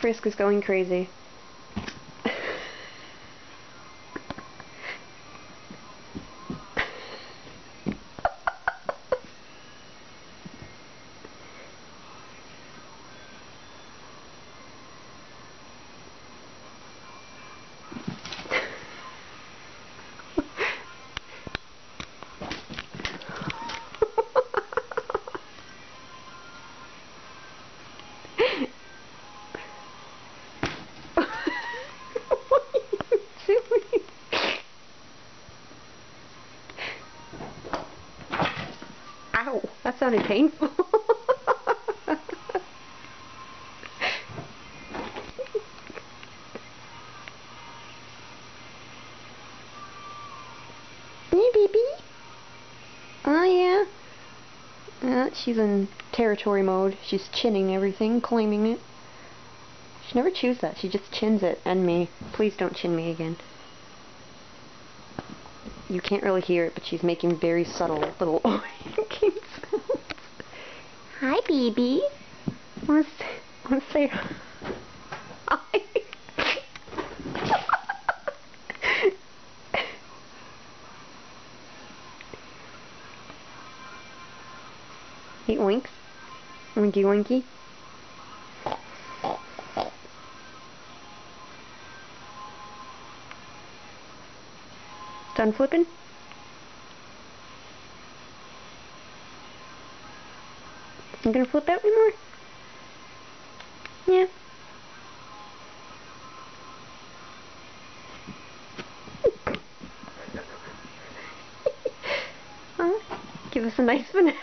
Frisk is going crazy. Ow, that sounded painful. Hey, baby. Oh, yeah. She's in territory mode. She's chinning everything, claiming it. She never chews that. She just chins it. And me. Please don't chin me again. You can't really hear it, but she's making very subtle little oinking sounds. Hi, baby. Wanna say hi? He oinks. Winky winky. Done flipping? You gonna flip out anymore? Yeah. Give us a nice finale.